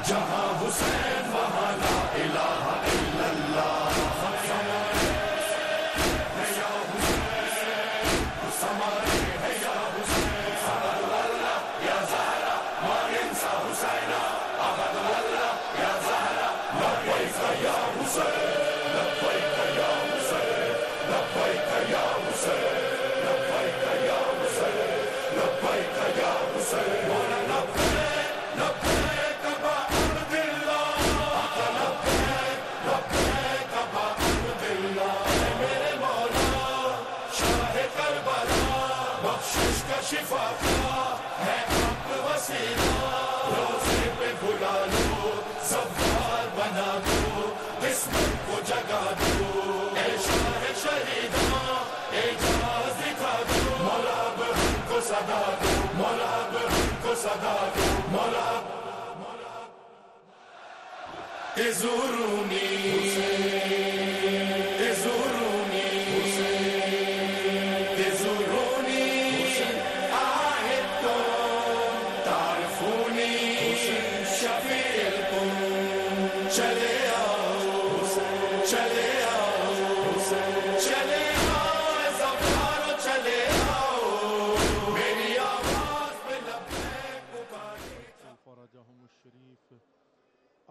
جہاں حسین وہاں لا الہ الا اللہ شفا ہے اب وسیلہ روزے پہ بلا لو سوار بنا دو قسمت کو جگا دو اے شاہ شہیداں اعجاز دکھا دو مولا اب ہم کو صدا دو مولا اب ہم کو صدا دو مولا ازورونی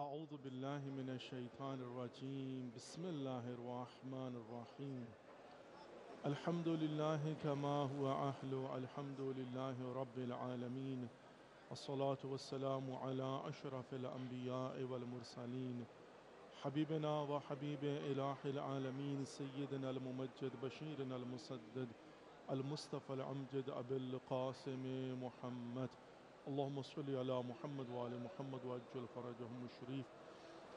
أعوذ بالله من الشيطان الرجيم بسم الله الرحمن الرحيم الحمد لله كما هو أهل الحمد لله رب العالمين الصلاة والسلام على أشرف الأنبياء والمرسلين حبيبنا وحبيب إله العالمين سيدنا الممجد بشيرنا المسدد المصطفى الأمجد أبي القاسم محمد اللهم صل على محمد وعلى محمد وعجل فرجهم الشريف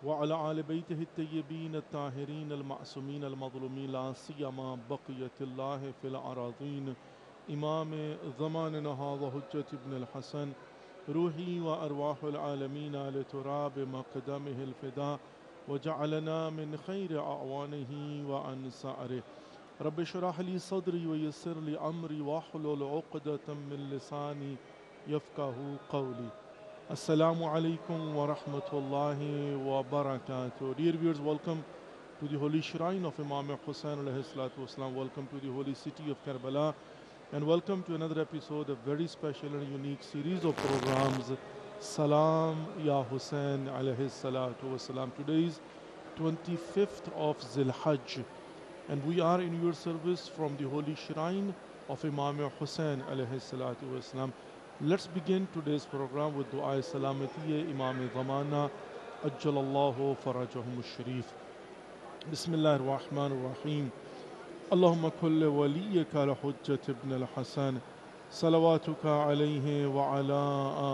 وعلى آل بيته الطيبين الطاهرين المعصومين المظلومين لا سيما بقية الله في الأراضين إمام زماننا هذا حجة ابن الحسن روحي وأرواح العالمين لتراب مقدمه الفداء وجعلنا من خير أعوانه وأنصاره رب اشرح لي صدري ويسر لي أمري واحلل عقدة من لساني يفقهوا قولي. Assalamu alaikum wa rahmatullahi wa barakatuh. Dear viewers, welcome to the holy shrine of Imam Hussain alayhi salatu wasalam. Welcome to the holy city of Karbala. And welcome to another episode of very special and unique series of programs, Salam Ya Hussain alayhi salatu wasalam. Today is 25th of Zilhajj. And we are in your service from the holy shrine of Imam Hussain alayhi salatu wasalam. Let's begin today's program with Dua Salamatiya Imam Zamana Ajjalallahu Farajahum Sharif. Bismillah ar-Rahman ar-Rahim. Allahumma kulli waliyika al-Hujjat ibn al-Hasan salawatuka alayhi wa ala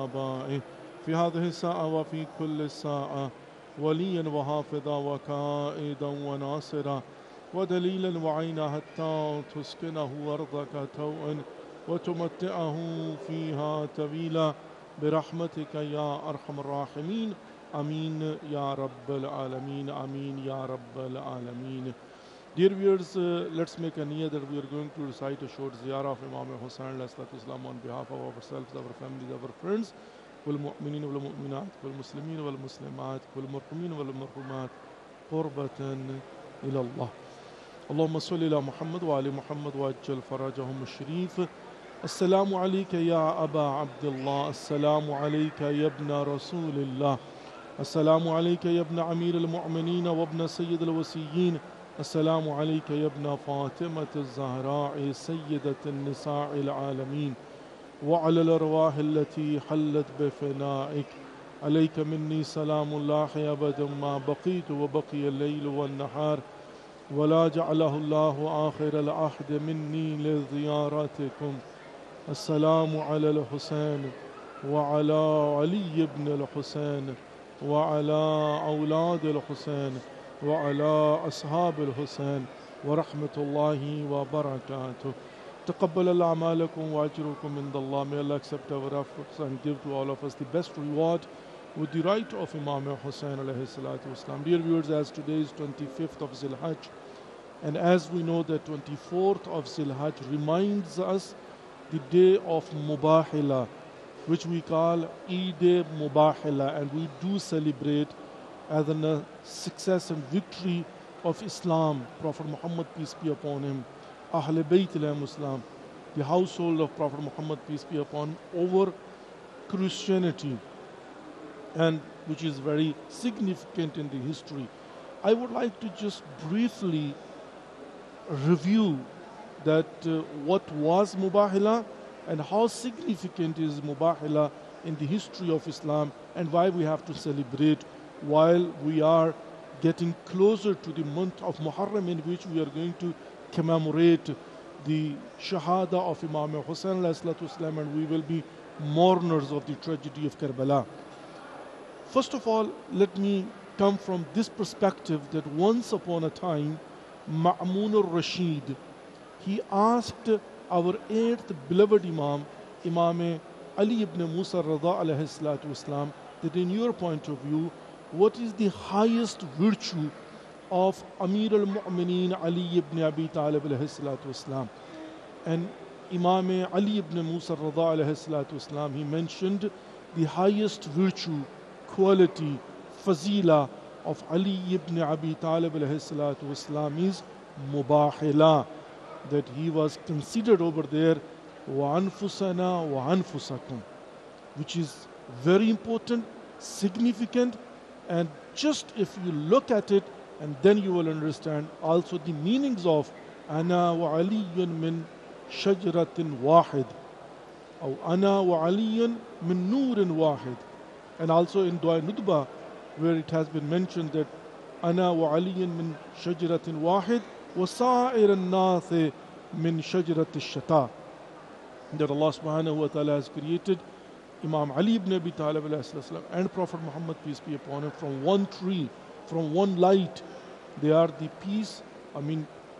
aba'ih fi hadhihi sa'a wa fi kulli sa'a waliyan wa hafidha wa qa'idan wa nasira wa dalilan wa ayna hatta tuskinahu ardaka taw'an وتمتعه فيها طويلا برحمتك يا أرحم الراحمين آمين يا رب العالمين آمين يا رب العالمين. Dear viewers, let's make a niyya that we are going to recite a short ziyarah of Imam Hussain alayhi salatu wasalam on behalf of ourselves, our families, our friends, والمؤمنين والمؤمنات والمسلمين والمسلمات والمرحومين والمرحومات قربة إلى الله. اللهم صل على محمد وعلى محمد وعجل فرجهم الشريف. السلام عليك يا أبا عبد الله السلام عليك يا ابن رسول الله السلام عليك يا ابن أمير المؤمنين وابن سيد الوصيين السلام عليك يا ابن فاطمة الزهراء سيدة النساء العالمين وعلى الأرواح التي حلت بفنائك عليك مني سلام الله أبدا ما بقيت وبقي الليل والنهار ولا جعله الله آخر العهد مني لزيارتكم. السلام على الحسين وعلى علي بن الحسين وعلى أولاد الحسين وعلى أصحاب الحسين ورحمة الله وبركاته. تقبل الله أعمالكم وأجركم عند الله. May Allah accept our efforts and give to all of us the best reward with the right of Imam Hussain alayhi salatu wasalam. Dear viewers, as today is 25th of Zilhajj, and as we know that 24th of Zilhajj reminds us the day of Mubahila, which we call Eid Mubahila, and we do celebrate as a success and victory of Islam, Prophet Muhammad, peace be upon him, Ahl Bayt al-Islam, the household of Prophet Muhammad, peace be upon him, over Christianity, and which is very significant in the history. I would like to just briefly review that what was Mubahila and how significant is Mubahila in the history of Islam, and why we have to celebrate while we are getting closer to the month of Muharram, in which we are going to commemorate the Shahada of Imam Hussain ﷺ, and we will be mourners of the tragedy of Karbala. First of all, let me come from this perspective that once upon a time, Ma'mun al-Rashid, he asked our 8th beloved Imam, Imam Ali ibn Musa Rada alayhi salatu wasalam, that in your point of view, what is the highest virtue of Amir al-Mu'mineen Ali ibn Abi Talib alayhi salatu wasalam? And Imam Ali ibn Musa Rada alayhi salatu wasalam, he mentioned the highest virtue, quality, fazila of Ali ibn Abi Talib alayhi salatu wasalam is Mubahila, that he was considered over there wa anfusana wa anfusakum, which is very important, significant, and just if you look at it, and then you will understand also the meanings of ana wa aliyun min shajratin wahid, or ana wa aliyun min nurin wahid, and also in Dua Nudba, where it has been mentioned that ana wa aliyun min shajratin wahid wa sa'ir an-nath min shajrat ash-shata, that Allah subhanahu wa ta'ala has created Imam Ali ibn Abi Talib and Prophet Muhammad, peace be upon him, from one tree, from one light. They are the piece,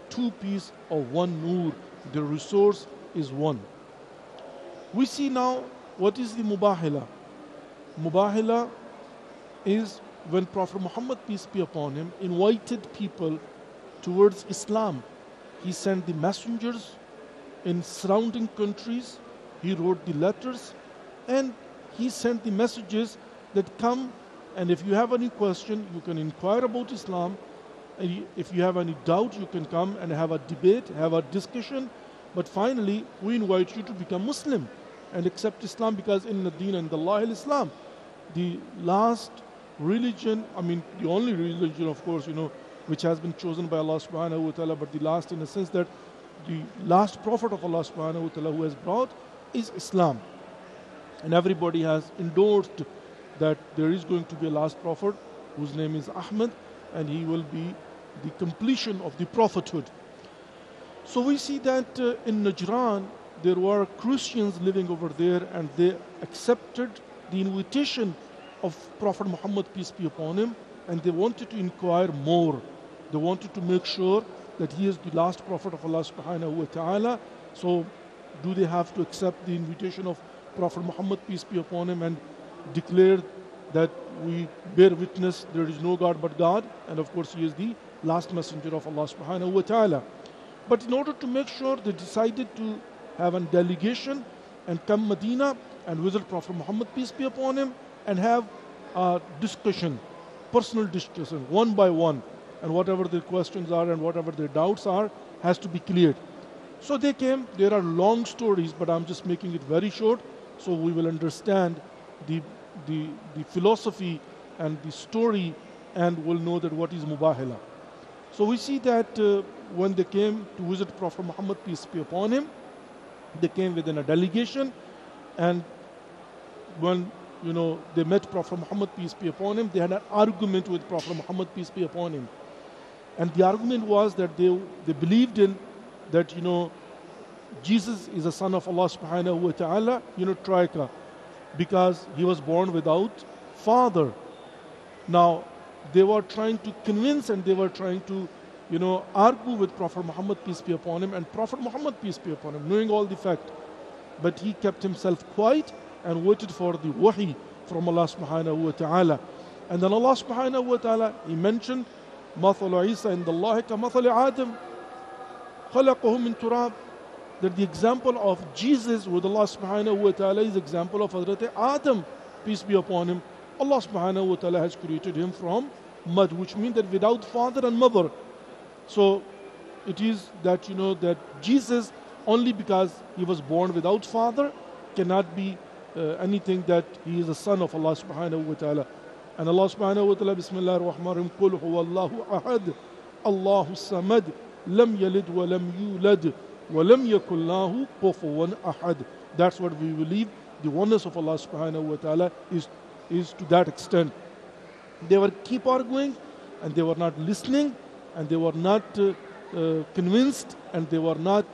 two pieces of one nur. The resource is one. We see now what is the Mubahila. Mubahila is when Prophet Muhammad, peace be upon him, invited people towards Islam. He sent the messengers in surrounding countries. He wrote the letters, and he sent the messages that come, and if you have any question, you can inquire about Islam. And if you have any doubt, you can come and have a debate, have a discussion. But finally, we invite you to become Muslim and accept Islam, because in the deen and Allah al-Islam, the last religion, the only religion, of course, which has been chosen by Allah subhanahu wa ta'ala, but the last in the sense that the last prophet of Allah subhanahu wa ta'ala who has brought is Islam. And everybody has endorsed that there is going to be a last prophet whose name is Ahmad, and he will be the completion of the prophethood. So we see that in Najran there were Christians living over there, and they accepted the invitation of Prophet Muhammad, peace be upon him, and they wanted to inquire more. They wanted to make sure that he is the last prophet of Allah subhanahu wa ta'ala. So do they have to accept the invitation of Prophet Muhammad, peace be upon him, and declare that we bear witness there is no God but God, and of course he is the last messenger of Allah subhanahu wa ta'ala. But in order to make sure, they decided to have a delegation and come Medina and visit Prophet Muhammad, peace be upon him, and have a discussion, personal discussion, one by one, and whatever their questions are and whatever their doubts are has to be cleared. So they came. There are long stories, but I'm just making it very short so we will understand the philosophy and the story, and will know that what is Mubahila. So we see that when they came to visit Prophet Muhammad, peace be upon him, they came within a delegation, and when they met Prophet Muhammad, peace be upon him, they had an argument with Prophet Muhammad, peace be upon him. And the argument was that they believed in that Jesus is a son of Allah subhanahu wa ta'ala, Trika, because he was born without father. Now they were trying to convince, and they were trying to argue with Prophet Muhammad, peace be upon him, and Prophet Muhammad, peace be upon him, knowing all the fact, but he kept himself quiet and waited for the wahi from Allah subhanahu wa ta'ala. And then Allah subhanahu wa ta'ala, he mentioned مثل عيسى عند الله كمثل آدم خلقه من تراب. that the example of Jesus with Allah subhanahu wa ta'ala is the example of Hazrat Adam, peace be upon him. Allah subhanahu wa ta'ala has created him from mud, which means that without father and mother. So it is that, that Jesus, only because he was born without father, cannot be anything that he is a son of Allah subhanahu wa ta'ala. And Allah subhanahu wa ta'ala, Bismillah ar-Rahman ar-Rahim, Qul huwa Allahu ahad, Allahu samad, lam yalid wa lam yulad, wa lam yakul lahu kufuwan ahad. That's what we believe. The oneness of Allah subhanahu wa ta'ala is to that extent. They were keep arguing, and they were not listening, and they were not convinced, and they were not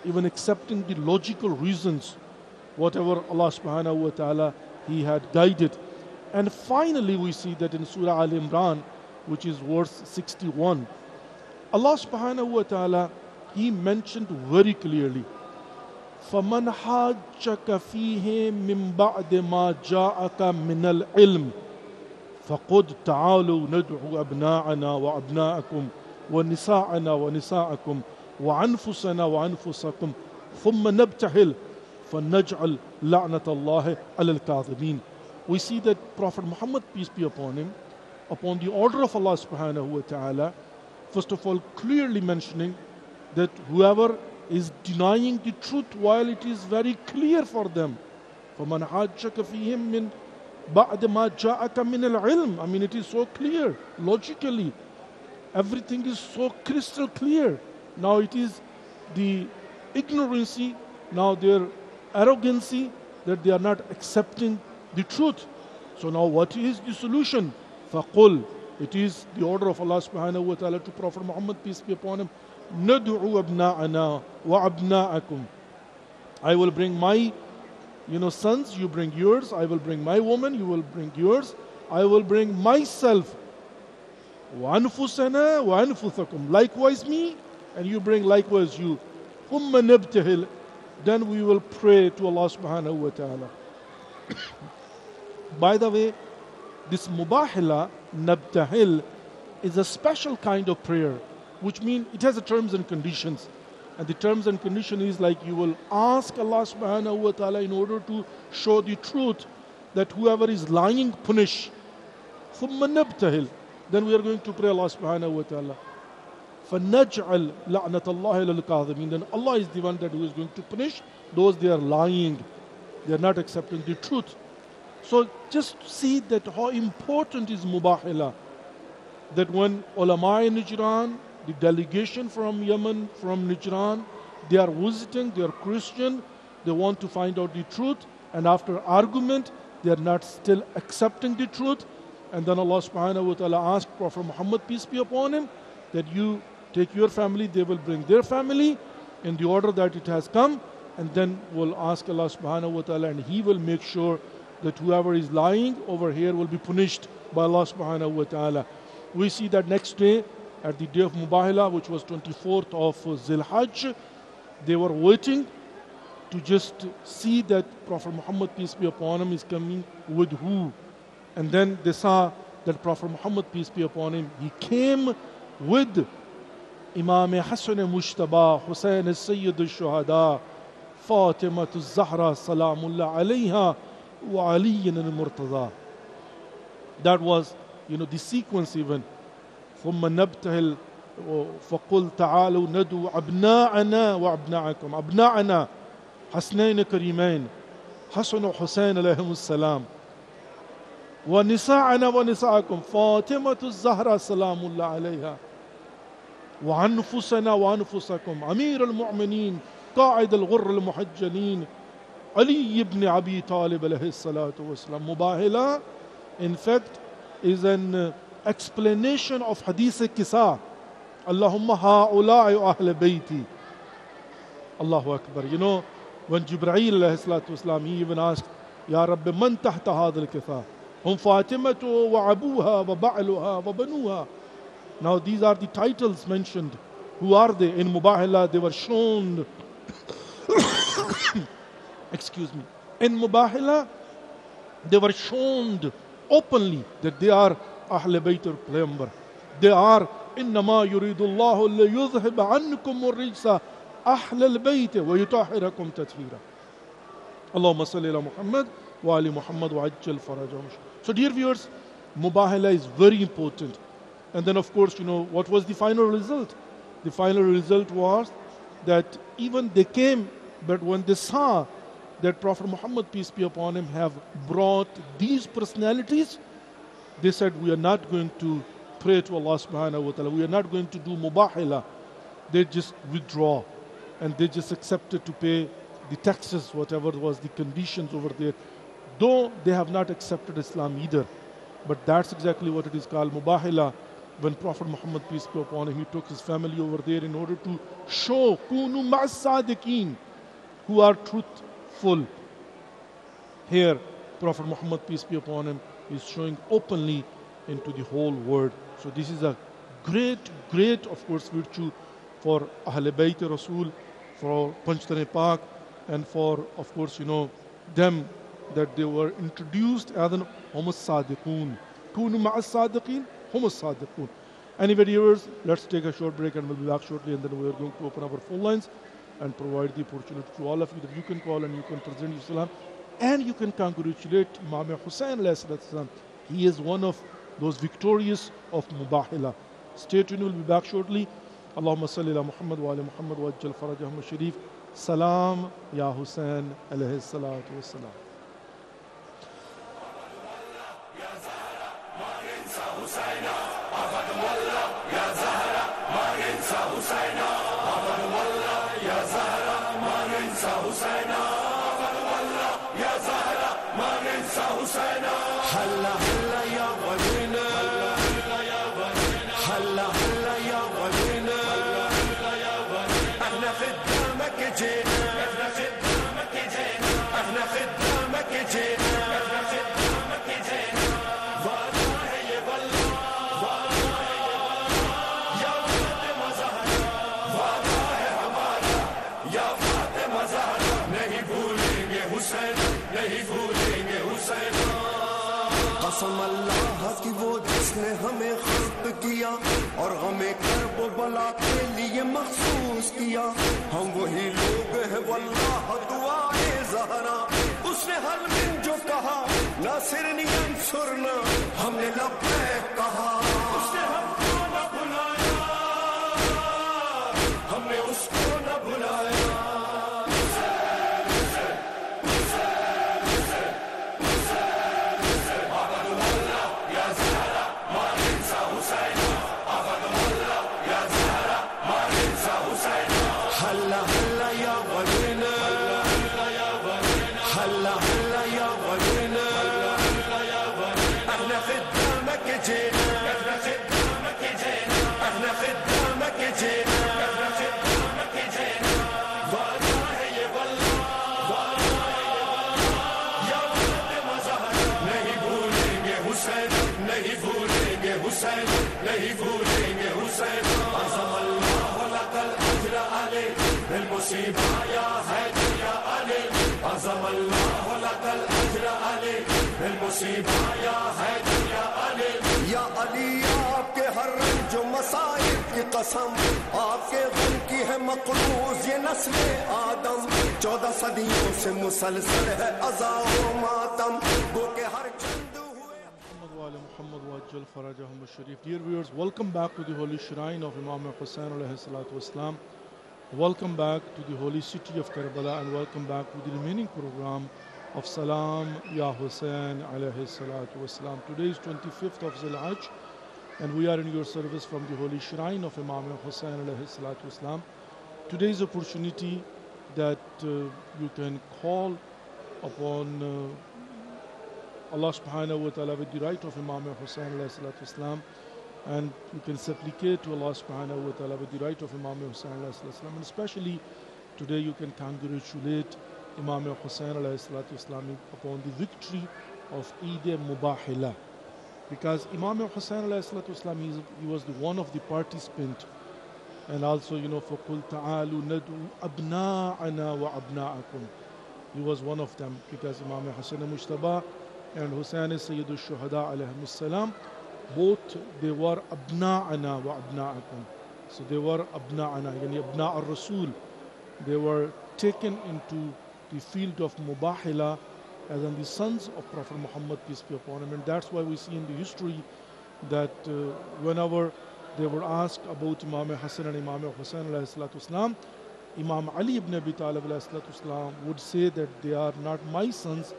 even accepting the logical reasons, whatever Allah subhanahu wa ta'ala He had guided. And finally we see that in Surah Al-Imran, which is verse 61, Allah subhanahu wa ta'ala, He mentioned very clearly, فَمَنْ حَاجَّكَ فِيهِ مِنْ بَعْدِ مَا جَاءَكَ مِنَ الْعِلْمِ فَقُدْ تَعَالُوا نَدْعُوا أَبْنَاءَنَا وَأَبْنَاءَكُمْ وَنِسَاءَنَا وَنِسَاءَكُمْ وَأَنفُسَنَا وَأَنفُسَكُمْ ثُمَّ نَبْتَهِلْ فَنَجْعَلْ لَعْنَةَ اللَّهِ عَلَى الْكَاذِبِينَ. We see that Prophet Muhammad, peace be upon him, upon the order of Allah subhanahu wa ta'ala, first of all clearly mentioning that whoever is denying the truth while it is very clear for them, فَمَنْ حَاجَّكَ فِيهِمْ مِنْ بَعْدَ مَا جَاءَكَ مِنَ الْعِلْمِ. I mean, it is so clear, logically. Everything is so crystal clear. Now it is the ignorancy, now their arrogancy, that they are not accepting the truth. So now what is the solution? فَقُلْ. It is the order of Allah subhanahu wa ta'ala to Prophet Muhammad, peace be upon him, نَدْعُوا أَبْنَاءَنَا وَأَبْنَاءَكُمْ. I will bring my sons, you bring yours. I will bring my woman, you will bring yours. I will bring myself. وَأَنفُسَنَا وَأَنفُسَكُمْ. Likewise me, and you bring likewise you. ثُمَّ نَبْتَهِلْ. Then we will pray to Allah subhanahu wa ta'ala. By the way, this mubahila, nabtahil, is a special kind of prayer, which means it has a terms and conditions. And the terms and condition is like you will ask Allah subhanahu wa ta'ala in order to show the truth that whoever is lying, punish. ثُمَّ نَبْتَهِلْ. Then we are going to pray Allah subhanahu wa ta'ala. فَنَجْعَلْ لَعْنَةَ اللَّهِ لِلْكَاذِبِينَ. Then Allah is the one that who is going to punish those they are lying. They are not accepting the truth. So just see that how important is mubahila. That when ulama in Najran, the delegation from Yemen, from Najran, they are visiting, they are Christian, they want to find out the truth, and after argument, they are not still accepting the truth. And then Allah subhanahu wa ta'ala asked Prophet Muhammad, peace be upon him, that you take your family, they will bring their family in the order that it has come, and then we'll ask Allah subhanahu wa ta'ala, and He will make sure that whoever is lying over here will be punished by Allah subhanahu wa ta'ala. We see that next day, at the day of Mubahila, which was 24th of Zilhajj, they were waiting to just see that Prophet Muhammad, peace be upon him, is coming with who. And then they saw that Prophet Muhammad, peace be upon him, he came with Imam Hassan Mushtaba, Hussein Sayyid al-Shuhada, Fatima al-Zahra, Salamullah alayha, wa Ali al-Murtaza. That was, the sequence even. ثم نبتهل فقل تعالوا ندعو أبناءنا وأبناءكم. أبناءنا حسنين كريمين حسن وحسين عليهم السلام. ونساءنا ونساءكم فاطمة الزهراء سلام الله عليها. وأنفسنا وأنفسكم أمير المؤمنين قائد الغر المحجلين علي ibn Abi Talib alayhi salatu wasalam. Mubahila, in fact, is an explanation of Hadith Kisa. Allahumma ha'ula'i ahl bayti. Allahu Akbar. When Jibreel alayhi salatu wasalam, he even asked, Ya Rabbi, man tahta hadha al-kisa? Hum Fatimatu wa abuha wa ba'luha wa banuha. Now these are the titles mentioned. Who are they? In Mubahila, they were shown. Excuse me. In Mubahila, they were shown openly that they are Ahl Bayt al-Payghambar. They are إنما يريد الله ليذهب عنكم الرجس أهل البيت ويطهركم تطهيرا. اللهم صل على محمد وعلى محمد وعجل فرجهم. So dear viewers, Mubahala is very important. And then of course, what was the final result? The final result was that even they came, but when they saw that Prophet Muhammad, peace be upon him, have brought these personalities, they said, we are not going to pray to Allah subhanahu wa ta'ala. We are not going to do Mubahala. They just withdraw and they just accepted to pay the taxes, whatever was the conditions over there. Though they have not accepted Islam either. But that's exactly what it is called, Mubahala. When Prophet Muhammad, peace be upon him, he took his family over there in order to show Kunu ma'as sadiqeen, who are truthful. Here, Prophet Muhammad, peace be upon him, is showing openly into the whole world. So this is a great, of course, virtue for Ahl Bayt Rasul, for Panjtane Pak, and for, of course, them, that they were introduced as an Humus Sadiqoon. Kunu ma'as sadiqeen, Humus Sadiqoon. Anyway, viewers, let's take a short break and we'll be back shortly, and then we are going to open our phone lines and provide the opportunity to all of you that you can call and you can present your salam, and you can congratulate Imam Hussain alayhi salatu. He is one of those victorious of Mubahala. Stay tuned, we'll be back shortly. Allahumma salli ala Muhammad wa ala Muhammad wa ajjal farajahum sharif. Salam ya Hussain alayhi salatu wassalam. قسم اللہ کی وہ جس نے ہمیں خلق کیا اور ہمیں کرب و بلا کے لیے مخصوص کیا. ہم وہی لوگ ہیں واللہ دعائے زہرا. اس نے حل من جو کہا ناصر ینصرنا، ہم نے لبیک کہا. اس نے ہم کو نہ بلایا، ہم نے اس کو نہ بلایا. عظم اللہ لک الاجر علی بالمصیبہ یا حیدر یا علی. یا علی آپ کے ہر رنج و مصائب کی قسم، آپ کے غم کی ہے مقروض یہ نسل آدم. 14 صدیوں سے مسلسل ہے عزا و ماتم، گو کہ ہر چند Muhammad wa ajjal farajahum sharif. Dear viewers, welcome back to the holy shrine of Imam Hussain alayhi salatu wassalam. Welcome back to the holy city of Karbala, and welcome back to the remaining program of Salam Ya Hussain alayhi salatu wassalam. Today is 25th of Zilhajj, and we are in your service from the holy shrine of Imam Hussain alayhi salatu wassalam. Today's opportunity that you can call upon Allah subhanahu wa ta'ala with the right of Imam Hussain alayhi salatu wassalam, and you can supplicate to Allah subhanahu wa ta'ala with the right of Imam Hussain alayhi salatu wassalam. And especially today you can congratulate Imam Hussain alayhi salatu wassalam upon the victory of Eid Mubahala, because Imam Hussain alayhi salatu wassalam, he was the one of the participant. And also, فَقُلْ تَعَالُوا نَدْعُوا أَبْنَاءَنَا وَأَبْنَاءَكُمْ. He was one of them, because Imam Hassan Mujtaba and Hussain Sayyid al-Shuhada alayhim salam, both they were abna'ana wa abna'akum. So they were abna'ana, yani abna' al-Rasul. they were taken into the field of Mubahila as in the sons of Prophet Muhammad, peace be upon him. And that's why we see in the history that whenever they were asked about Imam Hassan and Imam Hussain alayhi salatu wasalam, Imam Ali ibn Abi Talib alayhi salatu wasalam would say that they are not my sons,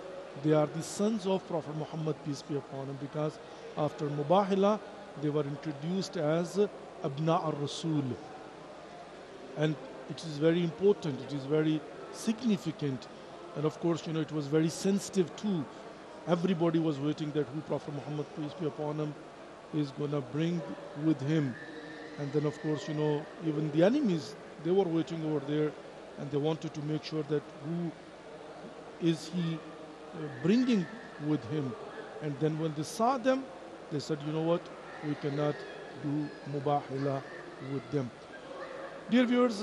they are the sons of Prophet Muhammad, peace be upon him, because after Mubahila they were introduced as Abna al-Rasul. And it is very important, it is very significant, and of course, you know, it was very sensitive too. Everybody was waiting that who Prophet Muhammad, peace be upon him, is going to bring with him. And then of course, you know, even the enemies, they were waiting over there, and they wanted to make sure that who is he bringing with him. And then when they saw them, they said, you know what, we cannot do Mubahila with them. Dear viewers,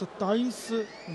27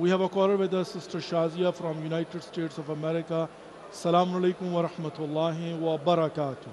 We have a caller with us, Sister Shazia from United States of America. Assalamu alaikum wa rahmatullahi wa barakatuh.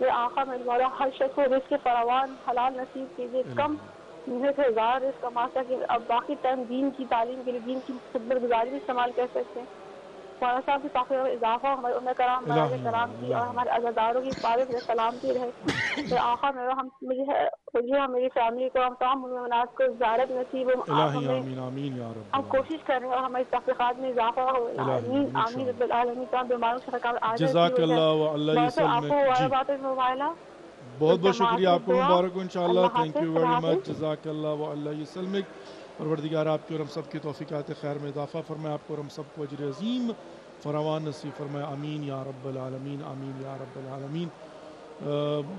یہ آقا میرے مولا ہر شخص کو رزق فراوان حلال نصیب کیجیے، کم محنت سے ہزار رزق کما سکے، اب باقی ٹائم دین کی تعلیم کے لیے دین کی خدمت گزاری بھی استعمال کر سکتے ہیں۔ مولانا صاحب کی طاقت میں اضافہ، ہمارے امہ کرام مراج کرام کی اور ہمارے عزاداروں کی حفاظت میں سلامتی رہے۔ پھر آقا میرا میری فیملی کو، ہم تمام مومنات کو زیارت نصیب ہو، ہم کوشش کر رہے ہیں اور ہماری تحقیقات میں اضافہ ہو۔ آمین آمین رب العالمین۔ تمام بیماروں سے جزاک اللہ و اللہ یسلمک۔ بہت بہت شکریہ، آپ کو مبارک ہو انشاءاللہ۔ تھینک یو ویری مچ، جزاک اللہ و اللہ یسلمک۔ پروردگار آپ کی اور ہم سب کی توفیقات خیر میں اضافہ فرمائے، آپ کو اور ہم سب کو اجر عظیم فراوان نصیب فرمائے، آمین یا رب العالمین، آمین یا رب العالمین۔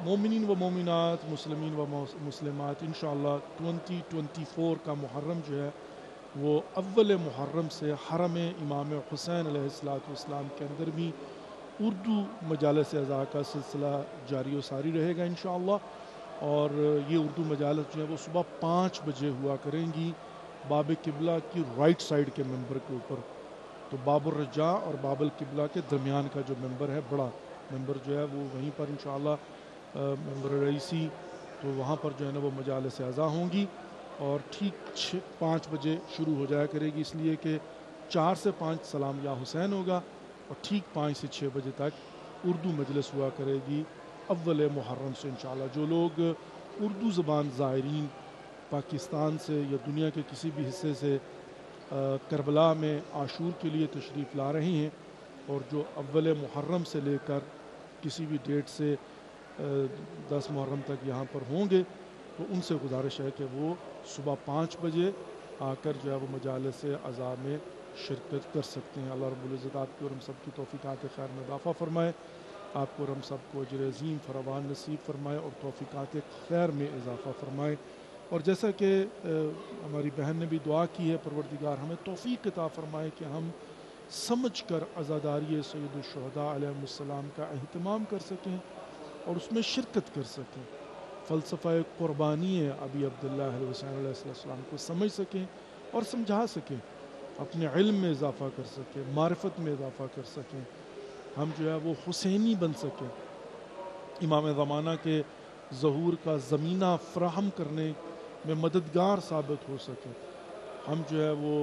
مومنین و مومنات، مسلمین و مسلمات، انشاءاللہ 2024 کا محرم جو ہے وہ اول محرم سے حرم امام حسین علیہ السلام کے اندر بھی اردو مجالس اعزاء کا سلسلہ جاری و ساری رہے گا انشاءاللہ، اور یہ اردو مجالس جو ہے وہ صبح 5 بجے ہوا کریں گی باب قبلہ کی رائٹ سائڈ کے ممبر کے اوپر۔ تو باب الرجاء اور باب القبلہ کے درمیان کا جو ممبر ہے، بڑا ممبر جو ہے وہ وہیں پر انشاءاللہ ممبر رئیسی، تو وہاں پر جو ہے نا وہ مجالس اعزاء ہوں گی، اور ٹھیک 5 بجے شروع ہو جایا کرے گی، اس لیے کہ 4 سے 5 سلام یا حسین ہوگا، اور ٹھیک 5 سے 6 بجے تک اردو مجلس ہوا کرے گی اول محرم سے انشاءاللہ۔ جو لوگ اردو زبان زائرین پاکستان سے یا دنیا کے کسی بھی حصے سے کربلا میں عاشور کے لیے تشریف لا رہے ہیں، اور جو اول محرم سے لے کر کسی بھی ڈیٹ سے 10 محرم تک یہاں پر ہوں گے، تو ان سے گزارش ہے کہ وہ صبح 5 بجے آ کر جو ہے وہ مجالس اعزاء میں شرکت کر سکتے ہیں۔ اللہ رب العزت آپ کی اور ہم سب کی توفیقات خیر میں اضافہ فرمائے، آپ کو اور ہم سب کو اجر عظیم فراوان نصیب فرمائے، اور توفیقات خیر میں اضافہ فرمائے۔ اور جیسا کہ ہماری بہن نے بھی دعا کی ہے، پروردگار ہمیں توفیق عطا فرمائے کہ ہم سمجھ کر عزاداری سید الشہداء علیہ السلام کا اہتمام کر سکیں اور اس میں شرکت کر سکیں، فلسفہ قربانی ابی عبداللہ حسین علیہ السلام کو سمجھ سکیں اور سمجھا سکیں، اپنے علم میں اضافہ کر سکیں، معرفت میں اضافہ کر سکیں، ہم جو ہے وہ حسینی بن سکیں، امام زمانہ کے ظہور کا زمینہ فراہم کرنے میں مددگار ثابت ہو سکیں، ہم جو ہے وہ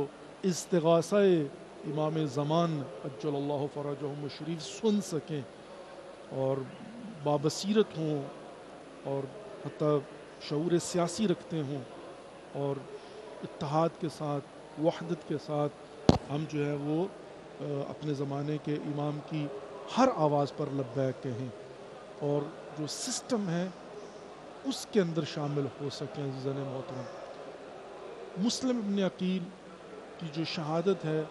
استغاثہ امام زمان اجل اللہ فرجہم الشریف سن سکیں، اور بابصیرت ہوں، اور حتیٰ شعور سیاسی رکھتے ہوں، اور اتحاد کے ساتھ، وحدت کے ساتھ ہم جو ہے وہ اپنے زمانے کے امام کی ہر آواز پر لبیک کہیں، اور جو سسٹم ہے اس کے اندر شامل ہو سکیں۔ عزیزان محترم، مسلم ابن عقیل کی جو شہادت ہے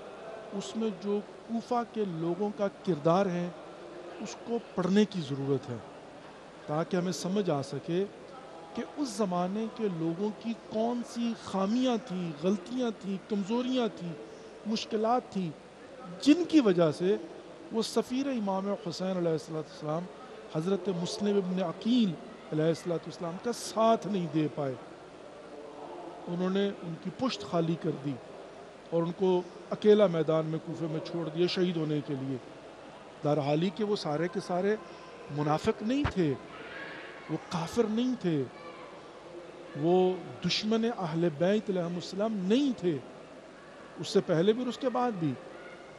اس میں جو کوفہ کے لوگوں کا کردار ہے اس کو پڑھنے کی ضرورت ہے، تاکہ ہمیں سمجھ آ سکے کہ اس زمانے کے لوگوں کی کون سی خامیاں تھیں، غلطیاں تھیں، کمزوریاں تھیں، مشکلات تھیں، جن کی وجہ سے وہ سفیر امام حسین علیہ السلام حضرت مسلم ابن عقیل علیہ السلام کا ساتھ نہیں دے پائے۔ انہوں نے ان کی پشت خالی کر دی اور ان کو اکیلا میدان میں کوفے میں چھوڑ دیا شہید ہونے کے لیے، درحالی کہ وہ سارے کے سارے منافق نہیں تھے، وہ کافر نہیں تھے، وہ دشمن اہل بیت علیہ السلام نہیں تھے، اس سے پہلے بھی اور اس کے بعد بھی،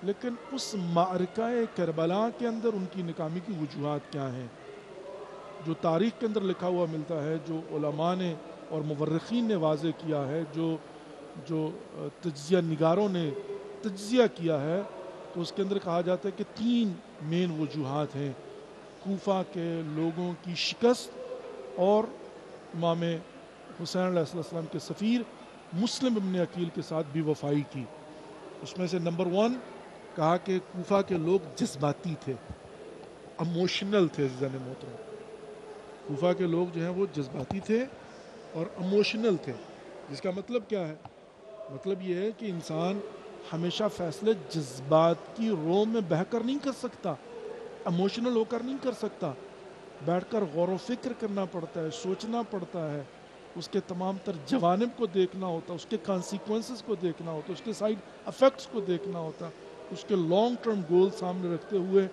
لیکن اس معرکہ کربلا کے اندر ان کی ناکامی کی وجوہات کیا ہیں، جو تاریخ کے اندر لکھا ہوا ملتا ہے، جو علماء نے اور مورخین نے واضح کیا ہے، جو تجزیہ نگاروں نے تجزیہ کیا ہے، تو اس کے اندر کہا جاتا ہے کہ 3 مین وجوہات ہیں: کوفہ کے لوگوں کی شکست، اور امام حسین علیہ السلام کے سفیر مسلم ابن عقیل کے ساتھ بے وفائی کی۔ اس میں سے نمبر 1 کہا کہ کوفہ کے لوگ جذباتی تھے، اموشنل تھے۔ عزیزان محترم، کوفہ کے لوگ جو ہیں وہ جذباتی تھے اور اموشنل تھے، جس کا مطلب کیا ہے؟ مطلب یہ ہے کہ انسان ہمیشہ فیصلے جذبات کی رو میں بہہ کر نہیں کر سکتا، اموشنل ہو کر نہیں کر سکتا، بیٹھ کر غور و فکر کرنا پڑتا ہے، سوچنا پڑتا ہے، اس کے تمام تر جوانب کو دیکھنا ہوتا ہے، اس کے کانسیکوینسز کو دیکھنا ہوتا ہے، اس کے سائیڈ افیکٹس کو دیکھنا ہوتا ہے، اس کے لانگ ٹرم گول سامنے رکھتے ہوئے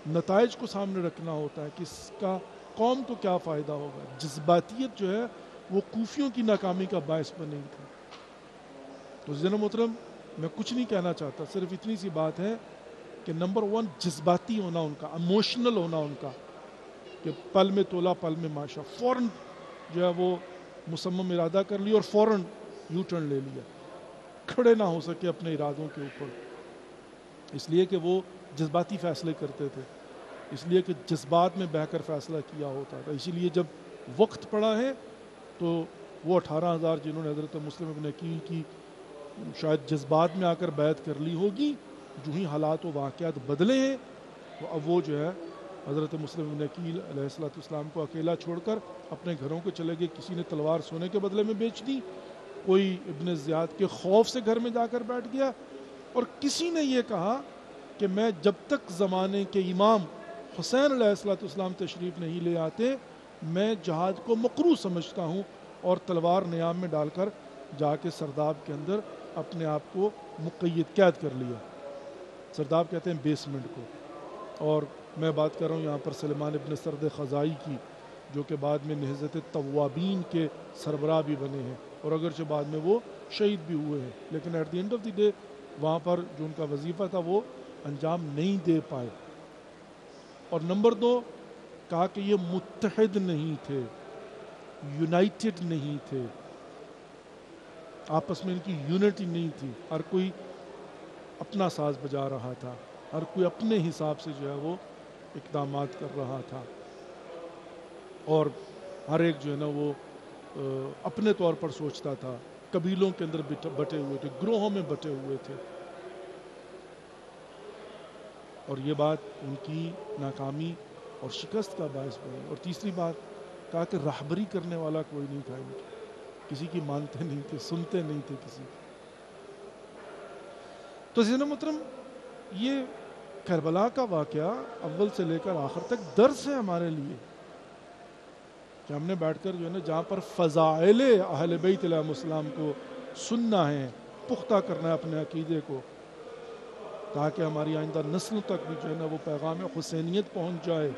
نتائج کو سامنے رکھنا ہوتا ہے کہ اس کا قوم کو کیا فائدہ ہوگا. جذباتیت جو ہے وہ کوفیوں کی ناکامی کا باعث بنی تھی. تو عزیزان محترم میں کچھ نہیں کہنا چاہتا, صرف اتنی سی بات ہے کہ نمبر 1 جذباتی ہونا ان کا, ایموشنل ہونا ان کا, کہ پل میں تولا پل میں ماشا, فوراً جو ہے وہ مصمم ارادہ کر لیا اور فوراً یو ٹرن لے لیا, کھڑے نہ ہو سکے اپنے ارادوں کے اوپر, اس لیے کہ وہ جذباتی فیصلے کرتے تھے, اس لیے کہ جذبات میں بہہ کر فیصلہ کیا ہوتا تھا. اسی لیے جب وقت پڑا ہے تو وہ 18,000 جنہوں نے حضرت مسلم ابن عقیل کی شاید جذبات میں آ کر بیعت کر لی ہوگی, جو ہی حالات و واقعات بدلے ہیں تو اب وہ جو ہے حضرت مسلم ابن عقیل علیہ السلام کو اکیلا چھوڑ کر اپنے گھروں کو چلے گئے. کسی نے تلوار سونے کے بدلے میں بیچ دی, کوئی ابن زیاد کے خوف سے گھر میں جا کر بیٹھ گیا, اور کسی نے یہ کہا کہ میں جب تک زمانے کے امام حسین علیہ السلام تشریف نہیں لے آتے میں جہاد کو مکروہ سمجھتا ہوں, اور تلوار نیام میں ڈال کر جا کے سرداب کے اندر اپنے آپ کو مقید قید کر لیا. سرداب کہتے ہیں بیسمنٹ کو. اور میں بات کر رہا ہوں یہاں پر سلیمان ابن سرد خزائی کی, جو کہ بعد میں نہضت توابین کے سربراہ بھی بنے ہیں, اور اگرچہ بعد میں وہ شہید بھی ہوئے ہیں, لیکن at the end of the day وہاں پر جو ان کا وظیفہ تھا وہ انجام نہیں دے پائے. اور نمبر 2 کہا کہ یہ متحد نہیں تھے, یونائٹڈ نہیں تھے, آپس میں ان کی یونٹی نہیں تھی, ہر کوئی اپنا ساز بجا رہا تھا, ہر کوئی اپنے حساب سے جو ہے وہ اقدامات کر رہا تھا, اور ہر ایک جو ہے نا وہ اپنے طور پر سوچتا تھا, قبیلوں کے اندر بٹے ہوئے تھے, گروہوں میں بٹے ہوئے تھے. اور یہ بات ان کی ناکامی اور شکست کا باعث بنی. اور تیسری بات کہا کہ رہبری کرنے والا کوئی نہیں تھا ان کی, کسی کی مانتے نہیں تھے, سنتے نہیں تھے کسی کی. تو عزیزان محترم یہ کربلا کا واقعہ اول سے لے کر آخر تک درس ہے ہمارے لیے, کہ ہم نے بیٹھ کر جو ہے نا جہاں پر فضائل اہل بیت علیہ السلام کو سننا ہے, پختہ کرنا ہے اپنے عقیدے کو, تاکہ ہماری آئندہ نسلوں تک بھی جو ہے نا وہ پیغام حسینیت پہنچ جائے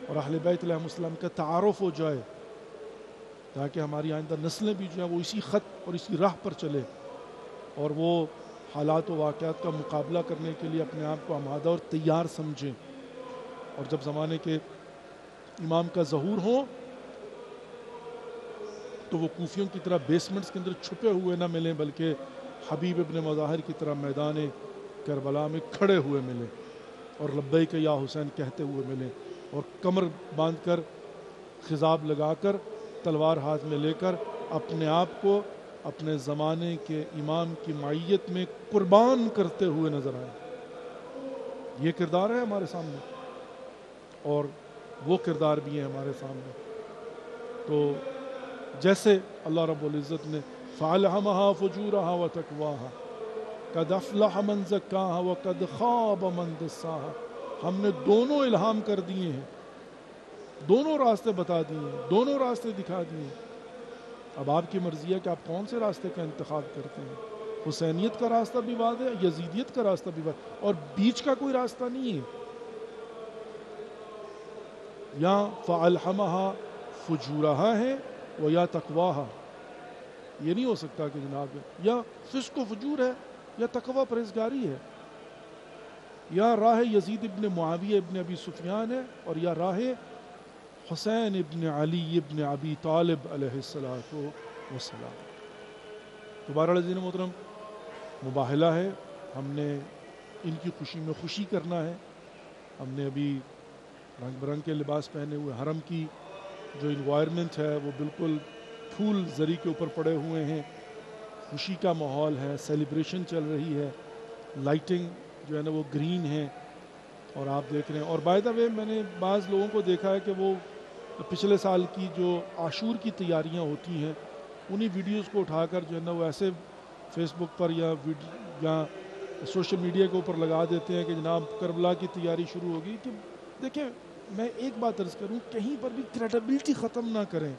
اور اہل بیت علیہ السلام کا تعارف ہو جائے, تاکہ ہماری آئندہ نسلیں بھی جو ہے وہ اسی خط اور اسی راہ پر چلے, اور وہ حالات و واقعات کا مقابلہ کرنے کے لیے اپنے آپ کو آمادہ اور تیار سمجھیں. اور جب زمانے کے امام کا ظہور ہو تو وہ کوفیوں کی طرح بیسمنٹس کے اندر چھپے ہوئے نہ ملیں, بلکہ حبیب ابن مظاہر کی طرح میدان کربلا میں کھڑے ہوئے ملیں, اور لبیک یا حسین کہتے ہوئے ملیں, اور کمر باندھ کر خضاب لگا کر تلوار ہاتھ میں لے کر اپنے آپ کو اپنے زمانے کے امام کی معیت میں قربان کرتے ہوئے نظر آئے. یہ کردار ہے ہمارے سامنے, اور وہ کردار بھی ہیں ہمارے سامنے. تو جیسے اللہ رب العزت نے فَأَلْهَمَهَا فُجُورَهَا وَتَقْوَاهَا قَدْ أَفْلَحَ مَنْ زَكَّاهَا وَقَدْ خَابَ مَنْ دَسَّاهَا. ہم نے دونوں الہام کر دیے ہیں, دونوں راستے بتا دیے ہیں, دونوں راستے دکھا دیے ہیں. اب آپ کی مرضی ہے کہ آپ کون سے راستے کا انتخاب کرتے ہیں. حسینیت کا راستہ بھی واضح ہے, یزیدیت کا راستہ بھی واضح, اور بیچ کا کوئی راستہ نہیں ہے. یا فَأَلْحَمَهَا فُجُورَهَا ہے و یا تقواها, یہ نہیں ہو سکتا کہ جناب یا فسق و فجور ہے یا تقوی پرہیزگاری ہے, یا راہ یزید ابن معاویہ ابن ابی سفیان ہے, اور یا راہ حسین ابن علی ابن ابی طالب علیہ السلام. تو بہرحال عزیز محترم مباہلہ ہے, ہم نے ان کی خوشی میں خوشی کرنا ہے. ہم نے ابھی رنگ برنگ کے لباس پہنے ہوئے, حرم کی جو انوائرمنٹ ہے وہ بالکل پھول زری کے اوپر پڑے ہوئے ہیں, خوشی کا ماحول ہے, سیلیبریشن چل رہی ہے, لائٹنگ جو ہے نا وہ گرین ہے, اور آپ دیکھ رہے ہیں. اور بائی دا وے میں نے بعض لوگوں کو دیکھا ہے کہ وہ پچھلے سال کی جو عاشور کی تیاریاں ہوتی ہیں انہی ویڈیوز کو اٹھا کر جو ہے نا وہ ایسے فیس بک پر یا سوشل میڈیا کے اوپر لگا دیتے ہیں کہ جناب کربلا کی تیاری شروع ہوگی. کہ دیکھیں میں ایک بات عرض کروں, کہیں پر بھی کریڈیبلٹی ختم نہ کریں.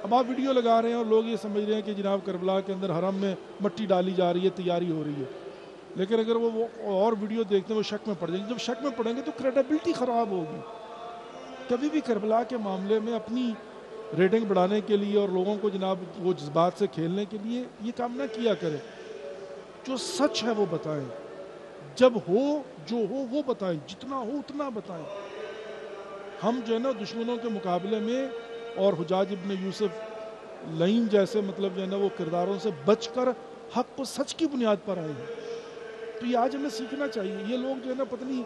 اب آپ ویڈیو لگا رہے ہیں اور لوگ یہ سمجھ رہے ہیں کہ جناب کربلا کے اندر حرم میں مٹی ڈالی جا رہی ہے, تیاری ہو رہی ہے, لیکن اگر وہ اور ویڈیو دیکھتے ہیں وہ شک میں پڑ جائیں گے. جب شک میں پڑیں گے تو کریڈیبلٹی خراب ہوگی. کبھی بھی کربلا کے معاملے میں اپنی ریٹنگ بڑھانے کے لیے اور لوگوں کو جناب وہ جذبات سے کھیلنے کے لیے یہ کام نہ کیا کریں. جو سچ ہے وہ بتائیں, جب ہو جو ہو وہ بتائیں, جتنا ہو اتنا بتائیں. ہم جو ہے نا دشمنوں کے مقابلے میں اور حجاج ابن یوسف لعین جیسے مطلب جو ہے نا وہ کرداروں سے بچ کر حق و سچ کی بنیاد پر آئے ہیں. تو یہ آج ہمیں سیکھنا چاہیے. یہ لوگ جو ہے نا پتنی